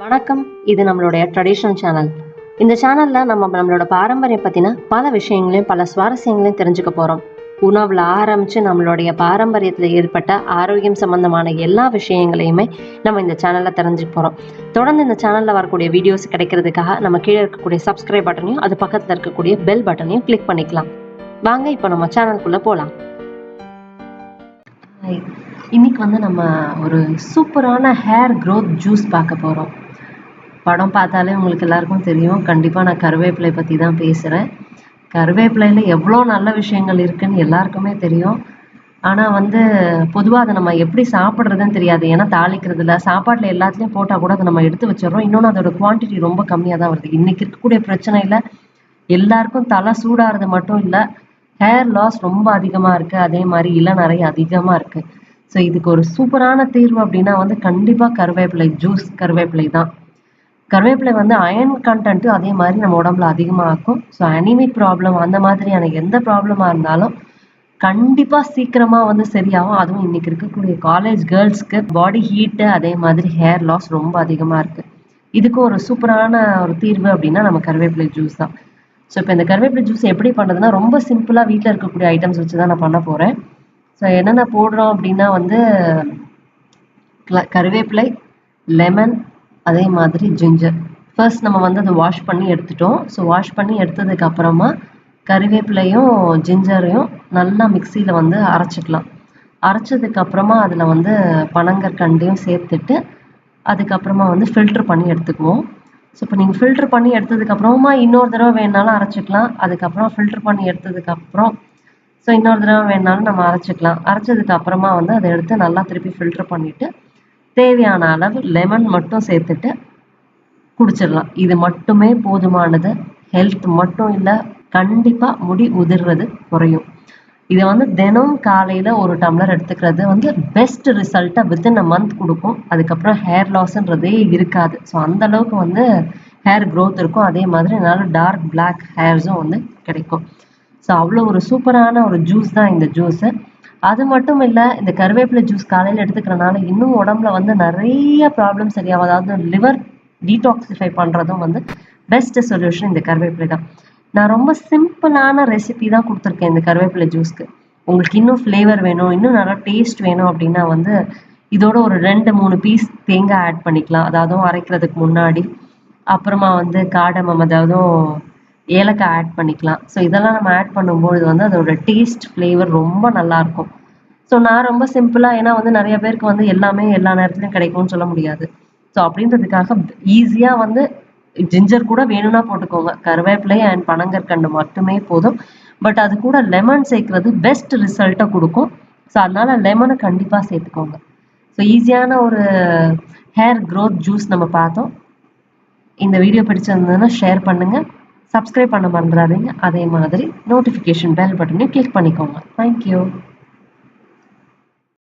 வணக்கம். இது நம்மளுடைய ட்ரெடிஷ்னல் சேனல். இந்த சேனலில் நம்மளோட பாரம்பரியம் பற்றின பல விஷயங்களையும் பல சுவாரஸ்யங்களையும் தெரிஞ்சுக்க போகிறோம். உணவில் ஆரம்பித்து நம்மளுடைய பாரம்பரியத்தில் ஏற்பட்ட ஆரோக்கியம் சம்மந்தமான எல்லா விஷயங்களையுமே நம்ம இந்த சேனலில் தெரிஞ்சுக்க போகிறோம். தொடர்ந்து இந்த சேனலில் வரக்கூடிய வீடியோஸ் கிடைக்கிறதுக்காக நம்ம கீழே இருக்கக்கூடிய சப்ஸ்கிரைப் பட்டனையும் அது பக்கத்தில் இருக்கக்கூடிய பெல் பட்டனையும் கிளிக் பண்ணிக்கலாம். வாங்க இப்போ நம்ம சேனலுக்குள்ளே போகலாம். இன்னைக்கு நம்ம ஒரு சூப்பரான ஹேர் க்ரோத் ஜூஸ் பார்க்க போகிறோம். படம் பார்த்தாலே உங்களுக்கு எல்லாருக்கும் தெரியும். கண்டிப்பாக நான் கருவேப்பிலை பற்றி தான் பேசுகிறேன். கருவேப்பிலையில் எவ்வளோ நல்ல விஷயங்கள் இருக்குதுன்னு எல்லாருக்குமே தெரியும். ஆனால் பொதுவாக அதை நம்ம எப்படி சாப்பிட்றதுன்னு தெரியாது. ஏன்னா தாளிக்கிறதுல சாப்பாட்டில் எல்லாத்துலேயும் போட்டால் கூட அதை நம்ம எடுத்து வச்சிடறோம். இன்னொன்று அதோட குவான்டிட்டி ரொம்ப கம்மியாக தான் வருது. இன்றைக்கி இருக்கக்கூடிய பிரச்சனையில் எல்லாருக்கும் தலை சூடாகிறது மட்டும் இல்லை, ஹேர் லாஸ் ரொம்ப அதிகமாக இருக்குது. அதே மாதிரி இளநரை அதிகமாக இருக்குது. ஸோ இதுக்கு ஒரு சூப்பரான தீர்வு அப்படின்னா கண்டிப்பாக கருவேப்பிலை ஜூஸ். கருவேப்பிலை தான். கருவேப்பிலை அயன் கண்டென்ட்டு அதே மாதிரி நம்ம உடம்புல அதிகமாகும். ஸோ அனிமிக் ப்ராப்ளம் அந்த மாதிரியான எந்த ப்ராப்ளமாக இருந்தாலும் கண்டிப்பாக சீக்கிரமாக சரியாகும். அதுவும் இன்றைக்கி இருக்கக்கூடிய காலேஜ் கேர்ள்ஸ்க்கு பாடி ஹீட்டு அதே மாதிரி ஹேர் லாஸ் ரொம்ப அதிகமாக இருக்குது. இதுக்கு ஒரு சூப்பரான ஒரு தீர்வு அப்படின்னா நம்ம கருவேப்பிலை ஜூஸ் தான். ஸோ இப்போ இந்த கருவேப்பிலை ஜூஸ் எப்படி பண்ணுறதுன்னா ரொம்ப சிம்பிளாக வீட்டில் இருக்கக்கூடிய ஐட்டம்ஸ் வச்சு தான் நான் பண்ண போகிறேன். ஸோ என்னென்ன போடுறோம் அப்படின்னா கருவேப்பிலை, லெமன், அதே மாதிரி ஜிஞ்சர். ஃபர்ஸ்ட் நம்ம அதை வாஷ் பண்ணி எடுத்துட்டோம். ஸோ வாஷ் பண்ணி எடுத்ததுக்கு அப்புறமா கருவேப்பிலையும் ஜிஞ்சரையும் நல்லா மிக்சியில் அரைச்சிக்கலாம். அரைச்சதுக்கு அப்புறமா அதில் பனங்கற்கண்டையும் சேர்த்துட்டு அதுக்கப்புறமா ஃபில்ட்ரு பண்ணி எடுத்துக்குவோம். ஸோ இப்போ நீங்கள் ஃபில்ட்ரு பண்ணி எடுத்ததுக்கப்புறமா இன்னொரு தடவை வேணாலும் அரைச்சிக்கலாம். அதுக்கப்புறம் ஃபில்ட்ரு பண்ணி எடுத்ததுக்கப்புறம் ஸோ இன்னொரு தடவை வேணாலும் நம்ம அரைச்சிக்கலாம். அரைச்சதுக்கு அப்புறமா அதை எடுத்து நல்லா திருப்பி ஃபில்ட்ரு பண்ணிவிட்டு தேவையான அளவு லெமன் மட்டும் சேர்த்துட்டு குடிச்சிடலாம். இது மட்டுமே போதுமானது. ஹெல்த் மட்டும் இல்லை, கண்டிப்பாக முடி உதிர்றது குறையும். இதை தினம் காலையில் ஒரு டம்ளர் எடுத்துக்கிறது பெஸ்ட் ரிசல்ட்டை வித்தின் அ மந்த் கொடுக்கும். அதுக்கப்புறம் ஹேர் லாஸ்ன்றதே இருக்காது. ஸோ அந்தளவுக்கு ஹேர் க்ரோத் இருக்கும். அதே மாதிரி நல்ல டார்க் பிளாக் ஹேர்ஸும் கிடைக்கும். ஸோ அவ்வளோ ஒரு சூப்பரான ஒரு ஜூஸ் தான் இந்த ஜூஸு. அது மட்டும் இல்லை, இந்த கருவேப்பிலை ஜூஸ் காலையில் எடுத்துக்கிறனால இன்னும் உடம்புல நிறைய ப்ராப்ளம் சரியாகும். அதாவது லிவர் டீடாக்சிஃபை பண்ணுறதும் பெஸ்ட்டு சொல்யூஷன் இந்த கருவேப்பிலை தான். நான் ரொம்ப சிம்பிளான ரெசிபி தான் கொடுத்துருக்கேன் இந்த கருவேப்பிலை ஜூஸ்க்கு. உங்களுக்கு இன்னும் ஃப்ளேவர் வேணும், இன்னும் நல்லா டேஸ்ட் வேணும் அப்படின்னா இதோட ஒரு 2-3 பீஸ் தேங்காய் ஆட் பண்ணிக்கலாம். அதாவது அரைக்கிறதுக்கு முன்னாடி. அப்புறமா காடமம் அதாவது ஏலக்காய் ஆட் பண்ணிக்கலாம். ஸோ இதெல்லாம் நம்ம ஆட் பண்ணும்போது அதோட டேஸ்ட் ஃப்ளேவர் ரொம்ப நல்லாயிருக்கும். ஸோ நான் ரொம்ப சிம்பிளாக, ஏன்னா நிறைய பேருக்கு எல்லாமே எல்லா நேரத்துலையும் கிடைக்கும்னு சொல்ல முடியாது. ஸோ அப்படின்றதுக்காக ஈஸியாக ஜிஞ்சர் கூட வேணும்னா போட்டுக்கோங்க. கருவேப்பிலை அண்ட் பனங்கற்கண்டு மட்டுமே போதும். பட் அது கூட லெமன் சேர்க்குறது பெஸ்ட் ரிசல்ட்டை கொடுக்கும். ஸோ அதனால் லெமனை கண்டிப்பாக சேர்த்துக்கோங்க. ஸோ ஈஸியான ஒரு ஹேர் க்ரோத் ஜூஸ் நம்ம பார்த்தோம். இந்த வீடியோ பிடிச்சிருந்ததுன்னா ஷேர் பண்ணுங்கள், சப்ஸ்கிரைப் பண்ண மறந்துடாதீங்க. அதே மாதிரி நோட்டிஃபிகேஷன் பெல் பட்டனையும் கிளிக் பண்ணிக்கோங்க. தேங்க்யூ.